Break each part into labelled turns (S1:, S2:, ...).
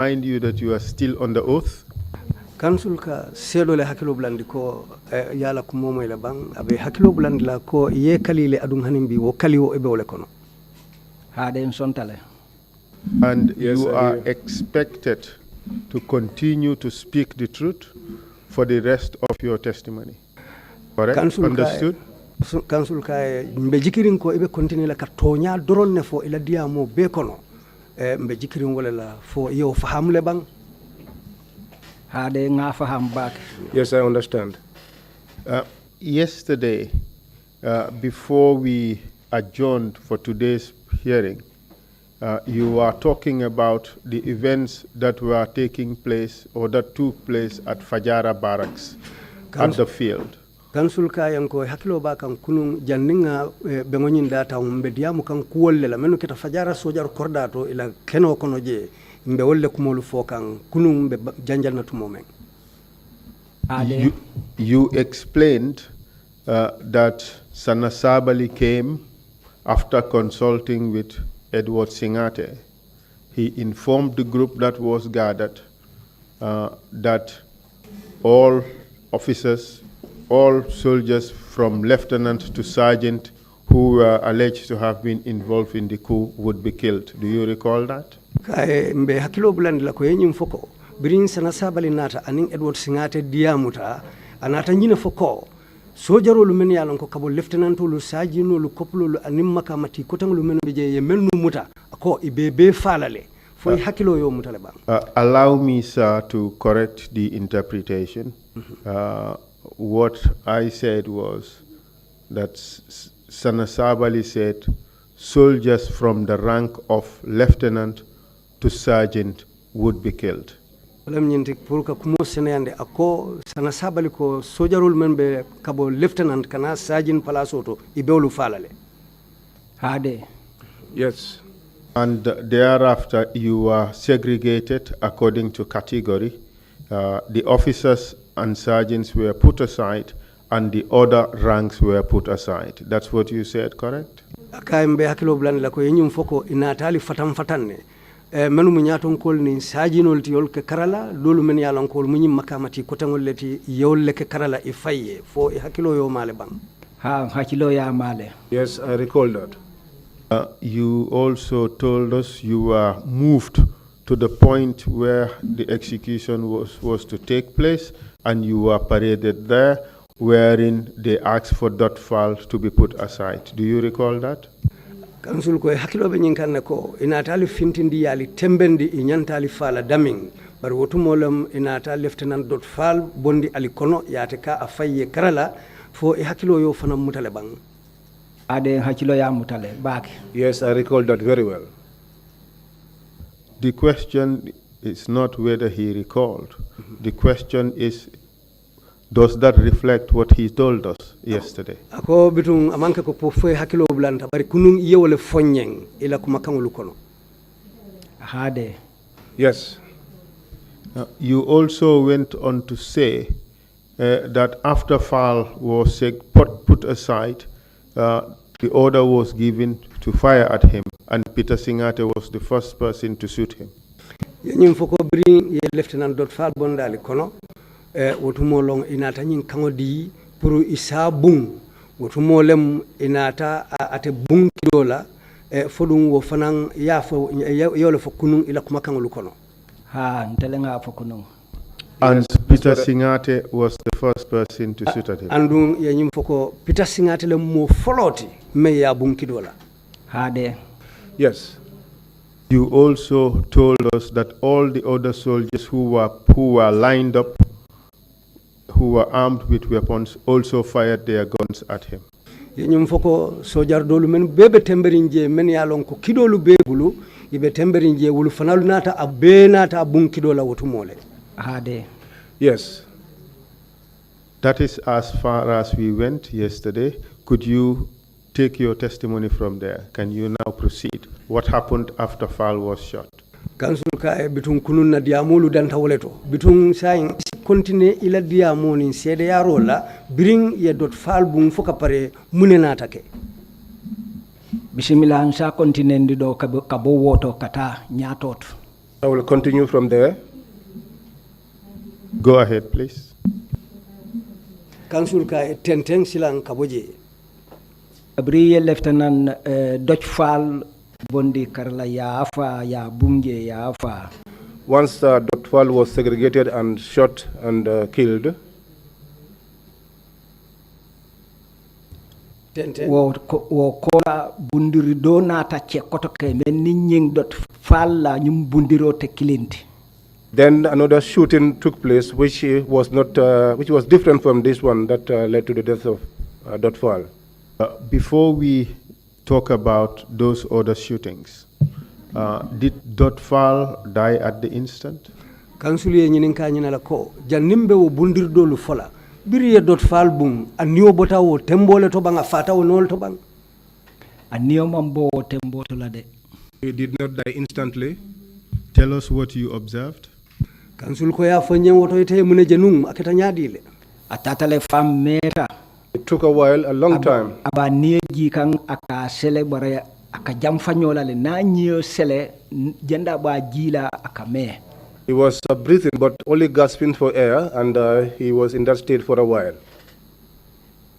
S1: remind you that you are still on the oath.
S2: Council ka sedo le hakilo blandi ko yala ko momo le bang abe hakilo blandi la ko ye kalile adum hanimbi wo kaliwo ebe wole kono ha de sontale.
S1: And yes, you are expected to continue to speak the truth for the rest of your testimony. Correct? Understood?
S2: Council ka mbe jikirin ko ebe continue la ka tonya doron ne fo ila diamo be kono mbe jikirin wala la fo yo faham le bang.
S3: Yes, I understand.
S1: Yesterday, before we adjourned for today's hearing, you were talking about the events that were taking place or that took place at Fajara Barracks at the field.
S2: Council kayanko hakilo ba kan kunun janninga bengonin data umbe diamu kan kuwolle la menu kita Fajara sojar kordato ila keno kono je mbe wolle kumolu fokan kunun mbe janjal na tumomen.
S1: You explained that Sana Sabali came after consulting with Edward Singate. He informed the group that was gathered that all officers, all soldiers from lieutenant to sergeant who were alleged to have been involved in the coup would be killed. Do you recall that?
S2: Mbe hakilo bulandi la ko yenyim foko birin Sana Sabali nata anin Edward Singate diamuta anata nyina foko sojaro lu men yalon ko kabo lieutenant lu sajino lu koplo lu anim makamati ko tan lu men be je mennu muta ko ibebe falale foy hakilo yo mutale bang.
S1: Allow me, sir, to correct the interpretation. What I said was that Sana Sabali said soldiers from the rank of lieutenant to sergeant would be killed.
S2: Pour ka kumo senende ako Sana Sabali ko sojarul menbe kabo lieutenant kana sergeant palasoto ibewlu falale.
S3: Hade. Yes.
S1: And thereafter you were segregated according to category. The officers and sergeants were put aside and the other ranks were put aside. That's what you said, correct?
S2: Akaimbe hakilo blan la ko yenyum foko inatali fatanne. Menu munyaton kol ni sajinol ti yol ke karala lolu men yalon kol munyim makamati ko tangol leti yol ke karala e faye fo hakilo yo male bang.
S3: Hakilo ya male. Yes, I recall that.
S1: You also told us you were moved to the point where the execution was to take place, and you were paraded there, wherein they asked for that file to be put aside. Do you recall that?
S2: Council ko hakilo be nyinkane ko inatali fintindi yali tembendi inyantali fala daming bar wotumolam inata lieutenant dot fal bondi alikono yate ka afaye karala fo hakilo yo fana mutale bang.
S3: Ade hakilo ya mutale back. Yes, I recall that very well.
S1: The question is not whether he recalled. The question is, does that reflect what he told us yesterday?
S2: Ako bitung amanka ko pofo hakilo blanta bari kunung yewole fonyeng ila kumakangulu kono.
S3: Hade. Yes.
S1: You also went on to say that after Fall was put aside, the order was given to fire at him, and Peter Singate was the first person to shoot him.
S2: Yenyim foko bring ye lieutenant dot Fall bondali kono. Wotumo long inata nyin kangodi puru isa bung wotumo lem inata ate bung kidola fodum wo fanang ya fo yole fo kunung ila kumakangulu kono ntelenga fo kunung.
S1: And Peter Singate was the first person to shoot at him.
S2: Andung yenyim foko Peter Singate le mo foloti me ya bung kidola hade.
S3: Yes.
S1: You also told us that all the other soldiers who were lined up, who were armed with weapons, also fired their guns at him.
S2: Yenyum foko sojar dolu men bebe temberinje men yalon ko kidolu bebulu ibe temberinje wulu fanalu nata abe nata abun kidola wotumole. Hade.
S3: Yes.
S1: That is as far as we went yesterday. Could you take your testimony from there? Can you now proceed? What happened after Fall was shot?
S2: Council ka bitun kunun na diamolu dan tawoleto bitun sayin continue ila diamoni sede ya rola bring ye dot Fall bung foka pare munena take
S3: bismillah sa continue ndi do kabo woto kata nyatot
S4: I will continue from there.
S1: Go ahead, please.
S2: Council ka tenteng silang kaboje.
S3: Abriye Lieutenant Dutch Fall Bondi Karla Yaafa ya Bunge Yaafa.
S4: Once Dotfal was segregated and shot and killed,
S3: wo kola bundiri do nata che kotoke men ni nying Dotfal la nyum bundiro te kilinti.
S4: then another shooting took place, which was not, which was different from this one that led to the death of Dotfal.
S1: Before we talk about those other shootings, did Dotfal die at the instant?
S2: Council ye nyinin ka nyina la ko janimbe wo bundir dolu fola biri ye Dotfal bung aniyo bota wo tembole to banga fata wo nol to bang
S3: Aniyo mambo tembo to la de.
S4: He did not die instantly.
S1: Tell us what you observed.
S2: Council ko ya fonyen woto ite mune jenum aketa nyadile
S3: Atatale fam meta.
S4: It took a while, a long time.
S3: Aba nieji kan aka sele bare aka jamfanyola le na nyo sele jenda ba jila aka me.
S4: He was breathing, but only gasping for air, and he was in that state for a while.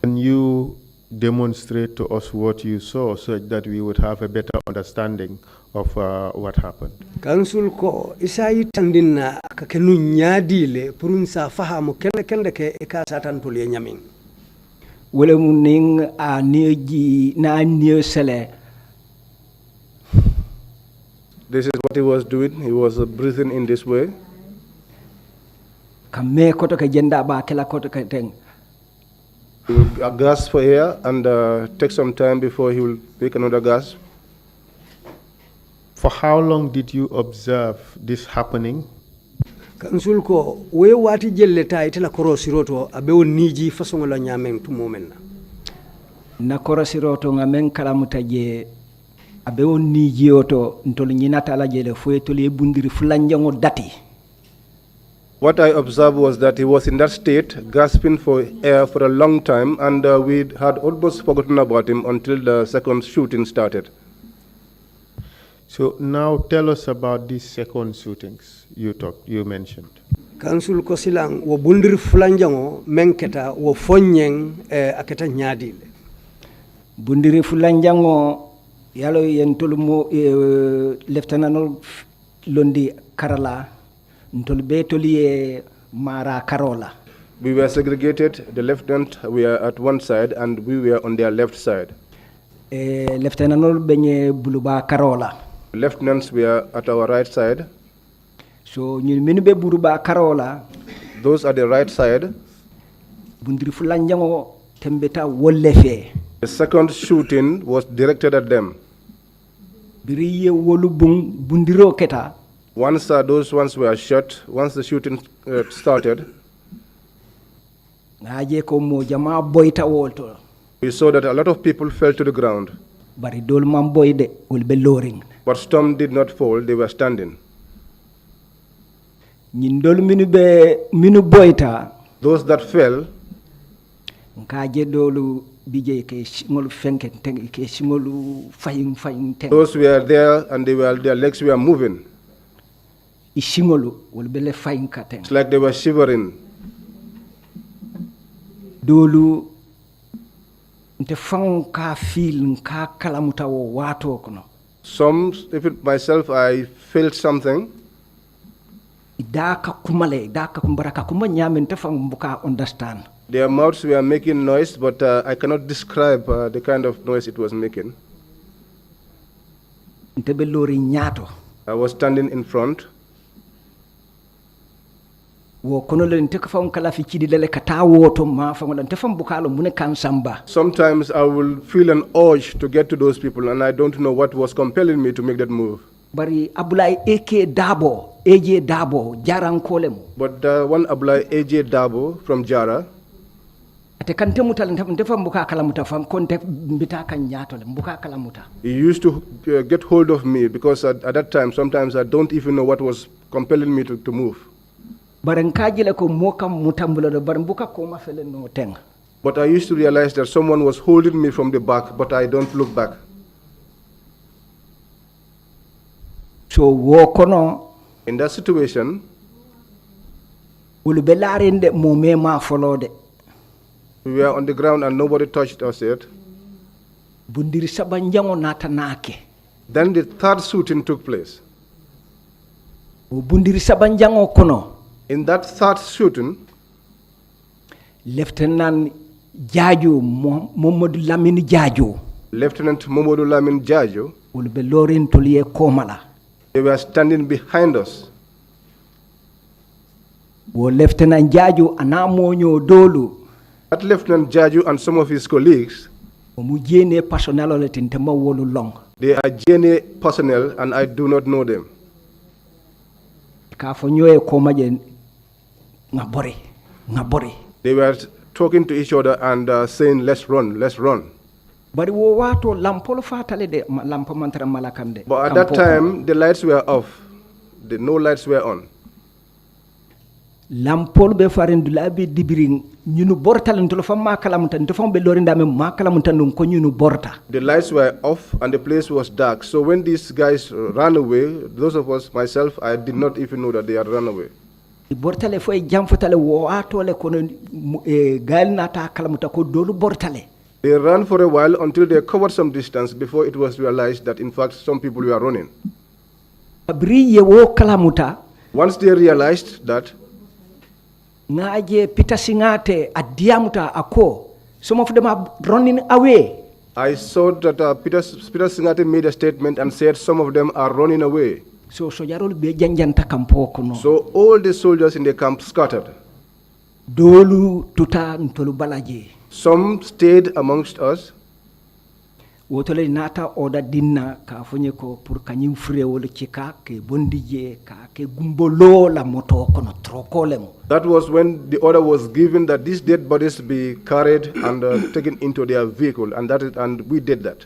S1: Can you demonstrate to us what you saw so that we would have a better understanding of what happened?
S2: Council ko isayi tandina ka kenu nyadile purun sa fahamu kende ke ka satan tole nyamin
S3: Wole muning a nieji na nyo sele.
S4: This is what he was doing. He was breathing in this way.
S3: Kame koto ke jenda ba kela koto ke teng.
S4: He will gasp for air and take some time before he will take another gasp.
S1: For how long did you observe this happening?
S2: Council ko we wati jelle ta itela korosiroto abewo niji façon la nyamen tu momenna
S3: Na korosiroto ngamen kala mutaje abe on ni jioto ntol nyinata la jele fo tole bundiri fulanjango dati.
S4: What I observed was that he was in that state, gasping for air for a long time, and we had almost forgotten about him until the second shooting started.
S1: So now tell us about these second shootings you mentioned.
S2: Council ko silang wo bundiri fulanjango menketa wo fonyeng aketa nyadile
S3: Bundiri fulanjango yalo yentol mo lieutenant londi karala ntol betoli mara karola.
S4: We were segregated. The lieutenant were at one side, and we were on their left side.
S3: Lieutenant benye buluba karola.
S4: Lieutenants were at our right side.
S3: So ñu menu be buluba karola.
S4: Those at the right side.
S3: Bundiri fulanjango tembeta wollefe.
S4: The second shooting was directed at them.
S3: Biriye wolu bundiro keta.
S4: Once those ones were shot, once the shooting started,
S3: ngaje ko mo jama boyta wolto.
S4: We saw that a lot of people fell to the ground.
S3: Bari dol man boyde will be lowering.
S4: But some did not fall, they were standing.
S3: Ñindol minu boyta.
S4: Those that fell,
S3: ngaje dolu bijay ke ngol fenken teng ke ngolu faying teng.
S4: Those were there and their legs were moving.
S3: Ishingolu will be le faying kateng.
S4: It's like they were shivering.
S3: Dolu nte fang ka feel nka kalamuta wo wato kono.
S4: Some, even myself, I felt something.
S3: Idaka kumale, idaka kumbaraka kumanyame nte fang mbuka understand.
S4: Their mouths were making noise, but I cannot describe the kind of noise it was making.
S3: Nte be lori nyato.
S4: I was standing in front.
S3: Wo kono le nte fang kala fi chidi lele kata woto ma fang nte fang bukalo mune kansamba.
S4: Sometimes I will feel an urge to get to those people, and I don't know what was compelling me to make that move.
S3: Bari Abulai AJ Dabo, Jaran Kolemu.
S4: But one Abulai AJ Dabo from Jara,
S3: Ate kante muta nte fam buka kala muta fam konte mbita kan nyato le buka kala muta.
S4: he used to get hold of me because at that time, sometimes I don't even know what was compelling me to move.
S3: Baran kajile ko moka mutambulo do baran buka ko mafele no teng.
S4: But I used to realize that someone was holding me from the back, but I don't look back.
S3: So wo kono
S4: In that situation,
S3: wolu be laarinde mo mema folode
S4: we were on the ground and nobody touched us yet.
S3: bundiri sabanjango nata naake
S4: Then the third shooting took place.
S3: o bundiri sabanjango kono
S4: In that third shooting,
S3: lieutenant Jajo Momadou Lamine Jajo
S4: Lieutenant Momodu Lamin Jajo,
S3: wolu be lorin toliye komala
S4: they were standing behind us.
S3: wo lieutenant Jajo anamonyo dolu
S4: That Lieutenant Jaju and some of his colleagues,
S3: o mu jene personnel ole tintema wolu long
S4: they are GNA personnel and I do not know them.
S3: ka fo nyoye komaje ngabori
S4: They were talking to each other and saying, let's run, let's run.
S3: bari wo wato lampolo fatale de lampo mantara malakande
S4: But at that time, the lights were off. No lights were on.
S3: lampol be farin dulabi dibiring ñunu bortal ntolo fam makalamunta ntofam be lorinda me makalamunta ndum ko ñunu borta
S4: The lights were off and the place was dark. So when these guys ran away, those of us, myself, I did not even know that they had run away.
S3: bortale foy jamfatale wo atole kono gal nata kalamuta ko dolu bortale
S4: They ran for a while until they covered some distance before it was realized that in fact some people were running.
S3: abriye wo kalamuta
S4: Once they realized that,
S3: ngaje Peter Singate adiamuta ako some of them are running away
S4: I saw that Peter Singate made a statement and said some of them are running away.
S3: so jarol be janjanta kampo kono
S4: So all the soldiers in the camp scattered.
S3: dolu tuta ntolu balaje
S4: Some stayed amongst us.
S3: wotole nata oda dinna ka fonye ko pour kanyim fré wala cika ke bondije ka ke gumbolo la moto kono trokolem
S4: That was when the order was given that these dead bodies be carried and taken into their vehicle, and we did that.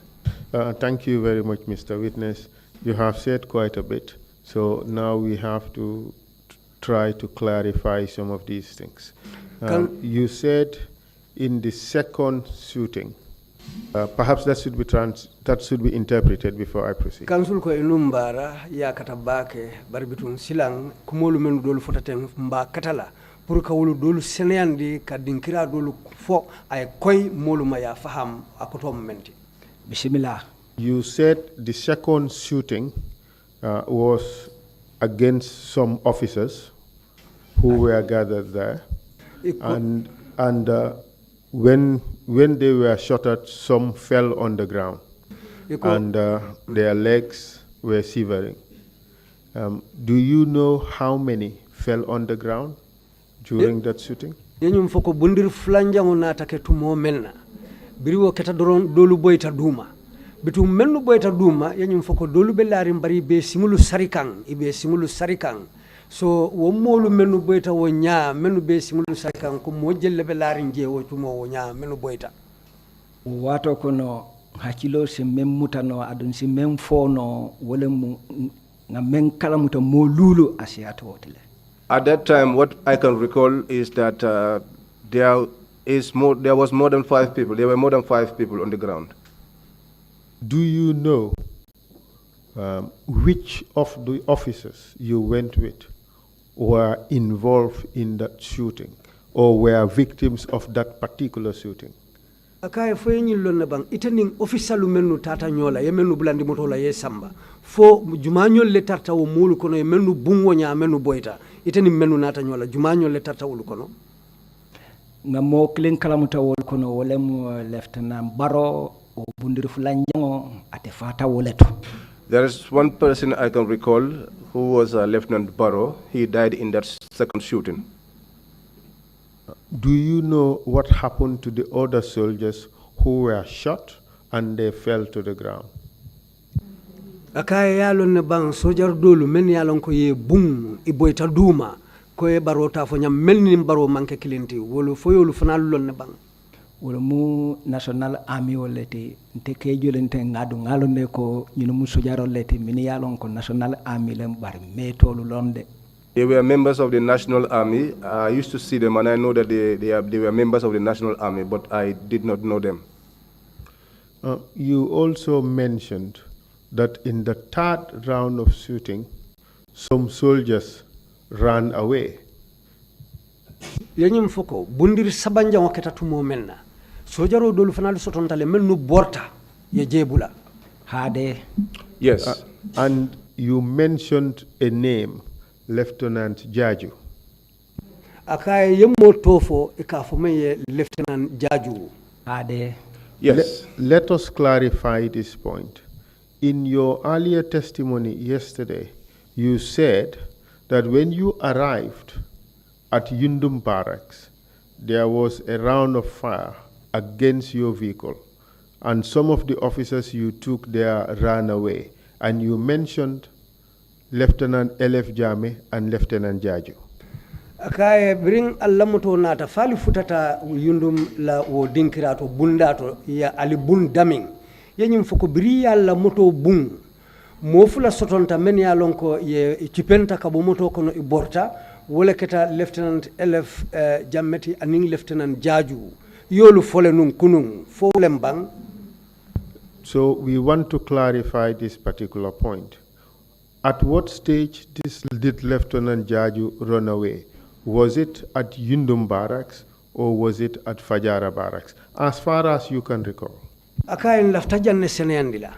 S1: Thank you very much, Mr. Witness. You have said quite a bit, so now we have to try to clarify some of these things. You said in the second shooting, perhaps that should be interpreted before I proceed.
S2: Council ko inumbara ya katabake barbitun silang kumolu menu dolu fotaten mba katala pour ka wolu dolu seneyandi ka dinkira dolu fo ay koy molu ma ya faham akoto momenti.
S3: bismillah
S1: You said the second shooting was against some officers who were gathered there, and when they were shot at, some fell on the ground, and their legs were shivering. Do you know how many fell on the ground during that shooting?
S2: Yenyum foko bundir flanjango na take tumo melna biriwo keta doron dolu boyta duma bitum melnu boyta duma yenyum foko dolu belari mbari be simulu sarikang so wo molu menu boyta wo nya menu be simulu sarikang ko mo jelle belari nje wo tumo wo nya menu boyta
S3: wato kono hakilo se mem mutano adun si mem fono wala mu na men kala muta mo lulu asiato wotile.
S4: At that time, what I can recall is that there was more than 5 people. There were more than 5 people on the ground.
S1: Do you know which of the officers you went with were involved in that shooting or were victims of that particular shooting?
S2: Akaye fo nyillo na bang itening officialu menu tata nyola ye menu bulandi motola ye samba fo jumanyol le tarta wo mulu kono ye menu bungo nya menu boyta itening menu nata nyola jumanyol le tarta wulu kono
S3: nga mo klen kalamuta wol kono wolem lieutenant Baro o bundir fulanjango ate fata woleto.
S4: There is one person I can recall who was Lieutenant Barrow. He died in that second shooting.
S1: Do you know what happened to the other soldiers who were shot and they fell to the ground?
S2: Akaye yalon ne bang sojar dolu men yalon ko ye bum iboyta duma ko e Baro ta fo nyam melni Baro manke kilenti wolu fo yolu fanal lon ne bang
S3: wala mu national army wolete nte ke jolente ngadu ngalo ne ko ñu mu sojaro lete min yalon ko national army lem bar metolu londe.
S4: They were members of the National Army. I used to see them and I know that they were members of the National Army, but I did not know them.
S1: You also mentioned that in the third round of shooting, some soldiers ran away.
S2: Yenyum foko bundir sabanja waketa tumo menna. Sojaro dolu fanal sotontale mennu borta ye jebula.
S3: Hade.
S4: Yes.
S1: And you mentioned a name, Lieutenant Jaju.
S2: Akaye yemmo tofo ikafome Lieutenant Jaju.
S3: Hade.
S4: Yes.
S1: Let us clarify this point. In your earlier testimony yesterday, you said that when you arrived at Yundum Barracks, there was a round of fire against your vehicle, and some of the officers you took there ran away, and you mentioned Lieutenant L.F. Jame and Lieutenant Jaju.
S2: Akaye bring allamoto nata fali futata Yundum la wo dinkirato bundato ya ali bun daming yenyum foko biri yalla moto bun mofula sotonta men ya lonko ye cipenta kabo moto kono i borta wala keta Lieutenant LF Jammeti aning Lieutenant Jaju yolu fole nun kunun fo lembang.
S1: So we want to clarify this particular point. At what stage did Lieutenant Jaju run away? Was it at Yundum Barracks or was it at Fajara Barracks? As far as you can recall.
S2: Akayen lafta janne seneyandila.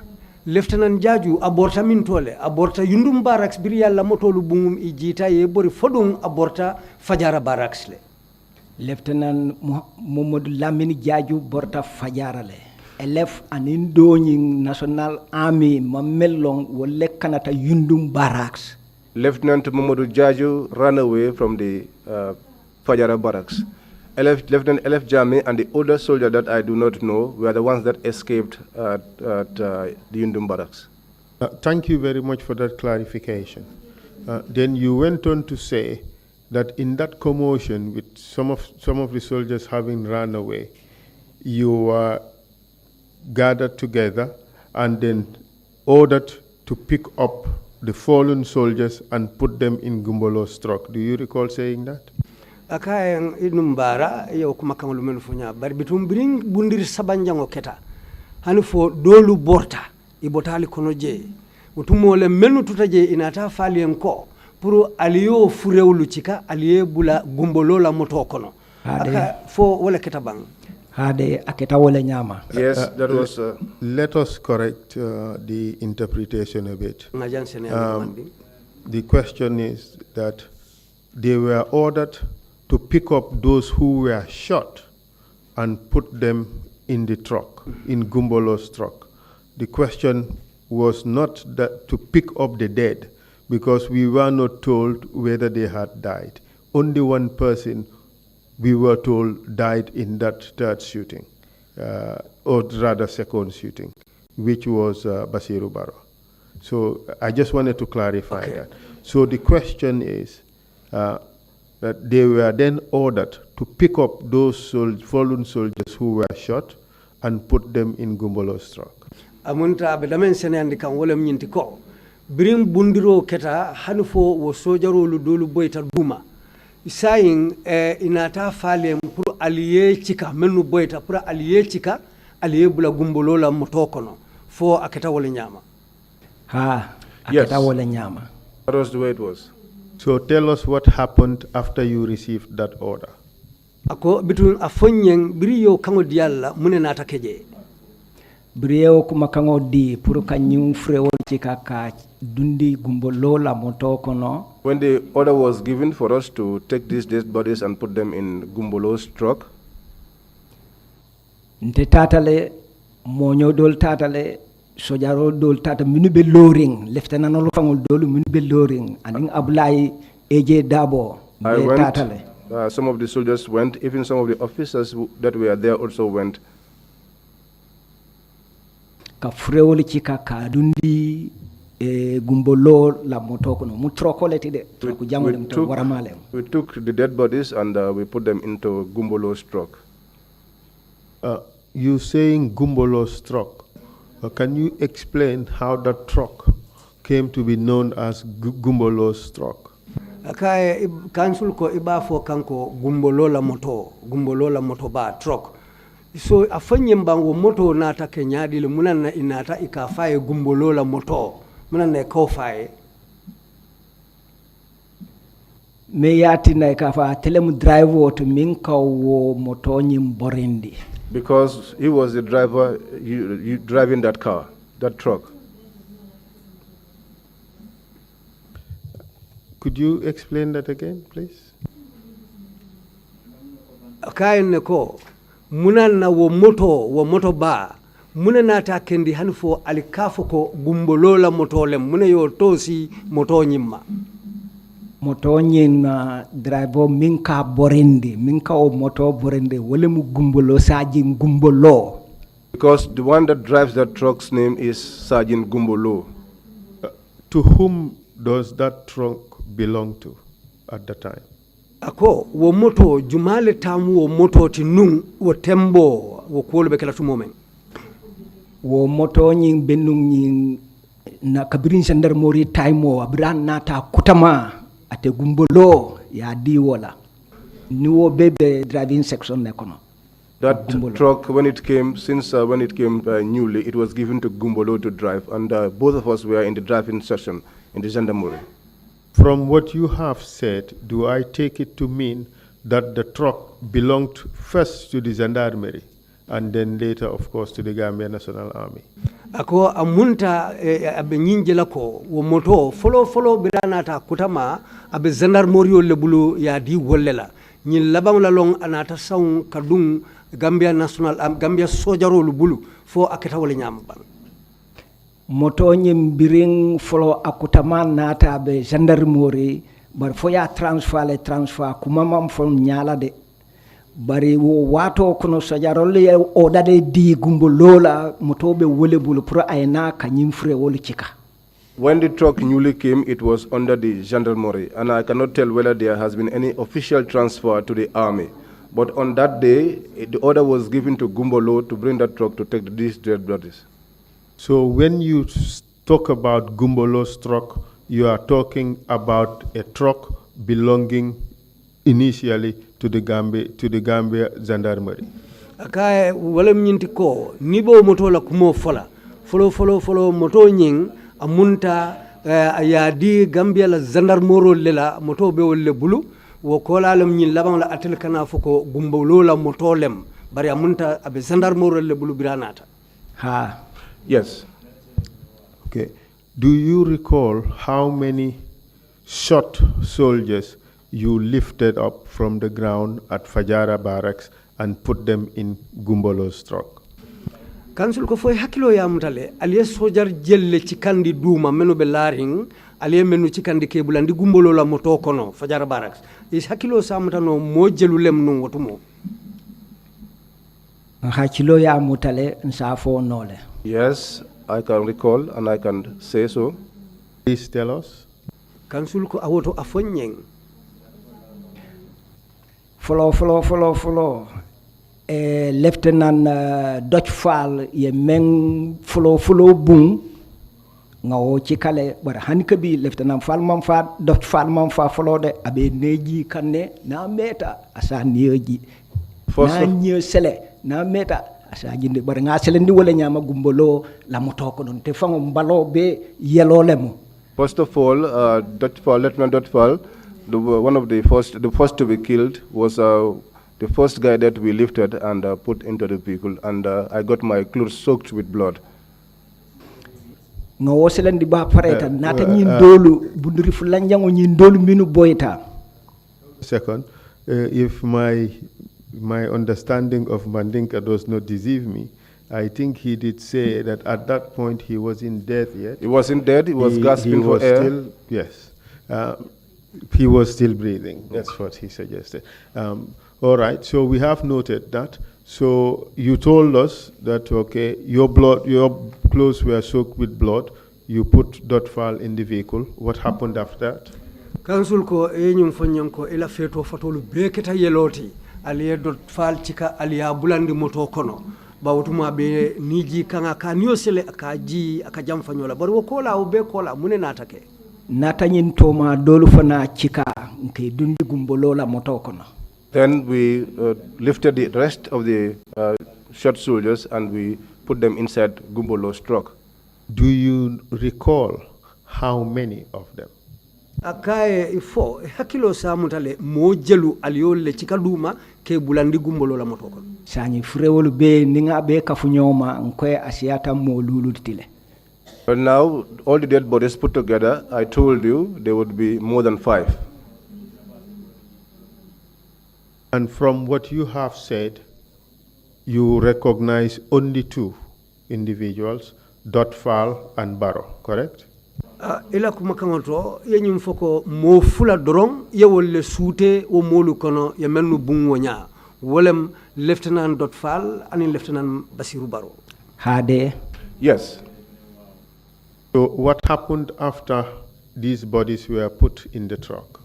S2: Lieutenant Jaju aborta mintole, aborta Yundum Barracks biri yalla motolu bungum ijita ye bori fodung aborta Fajara Barracks le.
S3: Lieutenant Momodu Lamini Jaju borta Fajara le. Elef anin doñing National Army mamellong wolle kanata Yundum Barracks.
S4: Lieutenant Momodu Jaju ran away from the Fajara barracks. Lieutenant L.F. Jame and the other soldier that I do not know were the ones that escaped at the Yundum barracks.
S1: Thank you very much for that clarification. Then you went on to say that in that commotion with some of the soldiers having run away, you were gathered together and then ordered to pick up the fallen soldiers and put them in Gumbolo's truck. Do you recall saying that?
S2: Akayen inumbara yo kuma kamalu menu funya bari bitum bring bundir sabanjango keta hanifo dolu borta ibotali kono je utumole menu tutaje inata fali enko pour aliyo furewlu chika aliye bula Gumbolola moto kono aka fo wala keta bang
S3: Hade aketa wala nyama.
S4: Yes, that was
S1: let us correct the interpretation a bit. The question is that they were ordered to pick up those who were shot and put them in the truck, in Gumbolo's truck. The question was not that to pick up the dead, because we were not told whether they had died. Only one person, we were told, died in that third shooting, or rather second shooting, which was Basiru Barrow. So I just wanted to clarify that. So the question is that they were then ordered to pick up those fallen soldiers who were shot and put them in Gumbolo's truck.
S2: Amunta bedamen sene andi kan wolem nyinti ko birim bundiro keta hanfo wo sojaro lu dolu boyta duma isayin inata falem pour allié chika menu boyta pour allié chika allié bula Gumbolola motokono fo aketa wole nyama
S3: aketa wole nyama.
S4: That was the way it was.
S1: So tell us what happened after you received that order.
S2: Ako bitun afonyeng biriyo kango dialla munena takeje.
S3: Biriyo kuma kango di puru kanyum frewol chika ka dundi Gumbolola motokono.
S4: When the order was given for us to take these dead bodies and put them in Gumbolo's truck,
S3: nte tatale monyo dol tatale sojaro dol tata minube loring lieutenant no fangol dol minube loring aning Ablaye Eje Dabo tatale.
S4: Some of the soldiers went, even some of the officers that were there also went.
S3: Ka frewoli chika ka dundi Gumbolo la motokono mutroko leti de
S4: we took the dead bodies and we put them into Gumbolo's truck.
S1: You saying Gumbolo's truck? Can you explain how that truck came to be known as Gumbolo's truck?
S2: Akaye council ko ibafo kanko Gumbolola moto ba truck. So afanye mbango moto nata kenyadi le munana inata ikafaye Gumbolola moto munana kofaye.
S3: me yati na kafa telemu drive to minka wo moto nyim borendi.
S4: Because he was the driver you driving that car, that truck.
S1: Could you explain that again, please?
S2: Kayen ko munan na wo moto ba muna nata kendi hanfo alikafo ko gumbolola motolem muna yo tosi moto nyimma
S3: moto nyina driver minka borendi minka o moto borendi wole mu gumbolo Sergeant Gumbolo.
S4: Because the one that drives that truck's name is Sergeant Gumbolo.
S1: To whom does that truck belong to at the time?
S2: Ako wo moto jumale tamu wo moto ti nun wo tembo wo kolo be kala tu moment
S3: wo moto nyin benung nyin na kabirin sandar mori time wo abran nata kutama ate Gumbolo ya diwola ni wo bebe driving section ne kono.
S4: That
S3: Gumbolo.
S4: truck, when it came newly, it was given to Gumbolo to drive, and both of us were in the driving session in the gendarmerie.
S1: From what you have said, do I take it to mean that the truck belonged first to the gendarmerie and then later, of course, to the Gambia National Army?
S2: Ako amunta abe nyinjela ko wo moto follow biranata kutama abe gendarmerie lebulu ya di wolela nyin labang la long anata saw kadung Gambia National Gambia sojaro lubulu fo aketa wala nyam bang
S3: moto nyim biring folo akutama nata be gendarmerie bar fo ya transfer kumamam fo nyala de bari wo wato kono sojarole ya odade di Gumbolola moto be wole bulu pro ayna kanyim fre wol chika.
S4: When the truck newly came, it was under the gendarmerie, and I cannot tell whether there has been any official transfer to the army. But on that day, the order was given to Gumbolo to bring that truck to take these dead bodies.
S1: So when you talk about Gumbolo's truck, you are talking about a truck belonging initially to the Gambia Gendarmerie.
S2: Akaye wala mnyinti ko nibo moto la kumo follow moto nying amunta ya di Gambia la gendarmoro lela moto be wolle bulu wo kola lam nyin labang la atel kana foko Gumbolo la moto lem bari amunta abe gendarmoro le bulu biranata.
S3: Ha.
S4: Yes.
S1: Okay. Do you recall how many shot soldiers you lifted up from the ground at Fajara barracks and put them in Gumbolo's truck?
S2: Council ko foy hakilo ya mutale aliye sojar jelle ci kandi duma menu be laring aliye menu ci kandi kebulandi Gumbolo la moto kono Fajara barracks is hakilo sa mutano mo jelu lem no wotumo
S3: hakilo ya mutale nsafo nole.
S4: Yes, I can recall and I can say so.
S1: Please tell us.
S2: Council ko awoto afonyeng
S3: follow Lieutenant Dutch Fall ye meng follow bung ngawo ci kale bar hankabi Lieutenant Fall man fa Dutch Fall man fa follow de abe neji kanne na meta asa neji na nye sele na meta asa jinde bar nga sele ndi wala nyama Gumbolo la moto ko don te fango mbalo be yelo lemu.
S4: First of all, Dutch Fall, Lieutenant Dutch Fall, the first to be killed was the first guy that we lifted and put into the vehicle, and I got my clothes soaked with blood.
S3: No selen di ba pareta nata nyin dolu bunduri fulanjango nyin dolu minu boyta.
S1: Second, if my understanding of Mandinka does not deceive me, I think he did say that at that point he wasn't dead yet.
S4: He wasn't dead, he was gasping for air.
S1: Still, yes. He was still breathing. That's what he suggested. All right, so we have noted that. So you told us that, okay, your clothes were soaked with blood. You put Dotfal in the vehicle. What happened after that?
S2: Council ko enyum fanyam ko ila feto fatolu beketa yeloti aliye Dotfal chika aliya bulandi moto kono bawtuma be niji kanga kanyo sele akaji akajam fanyola bari wo kola o be kola mune natake
S3: natanyin toma dolu fana chika nke dundi Gumbolo la moto kono.
S4: Then we lifted the rest of the shot soldiers and we put them inside Gumbolo's truck.
S1: Do you recall how many of them?
S2: akaye ifo hakilo samutale mo jelu aliyo le cikaduma ke bulandi gumbolo la moto kon
S3: sañi frewol be ninga be kafu ñoma nkoy asiata mo lulutile.
S4: But now, all the dead bodies put together, I told you there would be more than 5.
S1: And from what you have said, you recognize only 2 individuals, Dotfal and Barrow, correct?
S2: ila kuma kangoto yenyum foko mo fula dorong yewolle soute o molu kono ya melnu bungo nya wolem lieutenant Dotfal and lieutenant Basiru Barrow.
S3: Hade.
S4: Yes.
S1: So what happened after these bodies were put in the truck?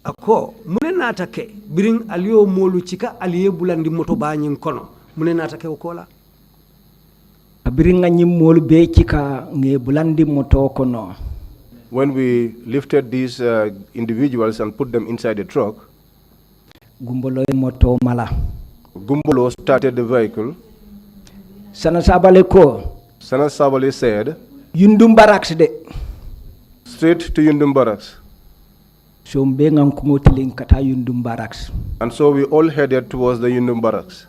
S2: Ako mune natake biring aliyo molu chika aliye bulandi moto banyin kono mune natake okola
S3: biringa ñi molu be chika nge bulandi moto kono.
S4: When we lifted these individuals and put them inside the truck,
S3: gumbolo moto mala
S4: Gumbolo started the vehicle.
S3: Sana Sabale ko.
S4: Sana Sabale said,
S3: Yundum Barracks de.
S4: Straight to Yundum Barracks.
S3: So mbenga kumotiling kata Yundum Barracks.
S4: And so we all headed towards the Yundum Barracks.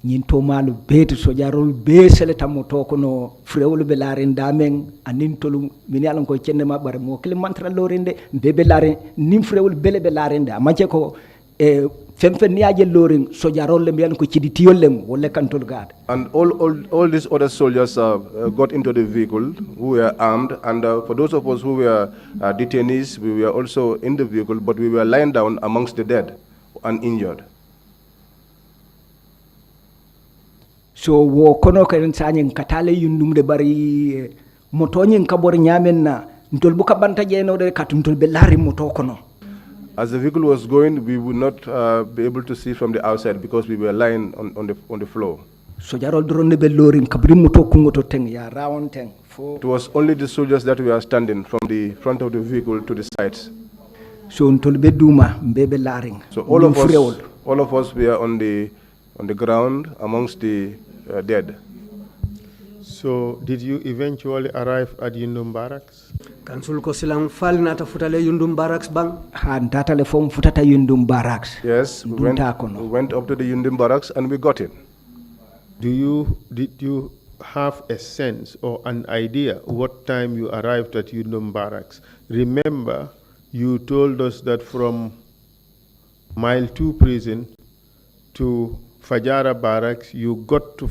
S3: Nyinto malu beti sojarol be seleta moto kono frewol be laren damen anin tolu min yalan ko cenne mabare mo kele mantra lorende be laren nim frewol bele be larende amaje ko femfen niaje lorin sojarol le mbiyan ko cidi tiyollem wolle kantol gaade.
S4: And all these other soldiers got into the vehicle who were armed, and for those of us who were detainees, we were also in the vehicle, but we were lying down amongst the dead and injured.
S3: So wo kono ken sanyen katale yundumde bari motonyen kabor nyamen na ntol buka banta jeno de katuntol be lari moto kono.
S4: As the vehicle was going, we would not be able to see from the outside because we were lying on the floor.
S3: So jarol drone be lorin kabri moto kungoto teng ya rawon teng.
S4: It was only the soldiers that were standing from the front of the vehicle to the sides.
S3: So ntol be duma mbebe laring.
S4: So all of us were on the ground amongst the dead.
S1: So did you eventually arrive at Yundum Barracks?
S2: Kansul ko silang fal nata futale Yundum Barracks bang?
S3: Han tatale fom futata Yundum Barracks.
S4: Yes, we went up to the Yundum Barracks and we got in.
S1: Did you have a sense or an idea what time you arrived at Yundum Barracks? Remember, you told us that from Mile 2 prison to Fajara Barracks, you got at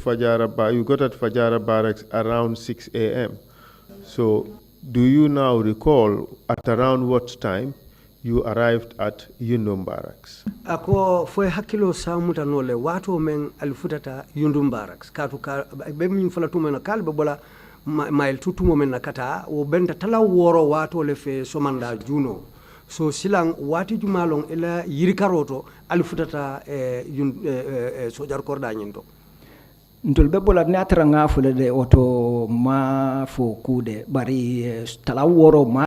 S1: Fajara Barracks around 6 a.m. So, do you now recall at around what time you arrived at Yundum Barracks?
S2: Ako foi hakilo samuta nole watu men alifutata Yundum Barracks katu ka be min fala tumena kalbe bola mile tutumo men nakata wo benta tala woro watu le fe somanda juno. So silang wati jumalong ila yirikaroto alifutata sojar korda nyinto.
S3: Ntol be bola natra nga fule de oto ma fo kude bari tala woro ma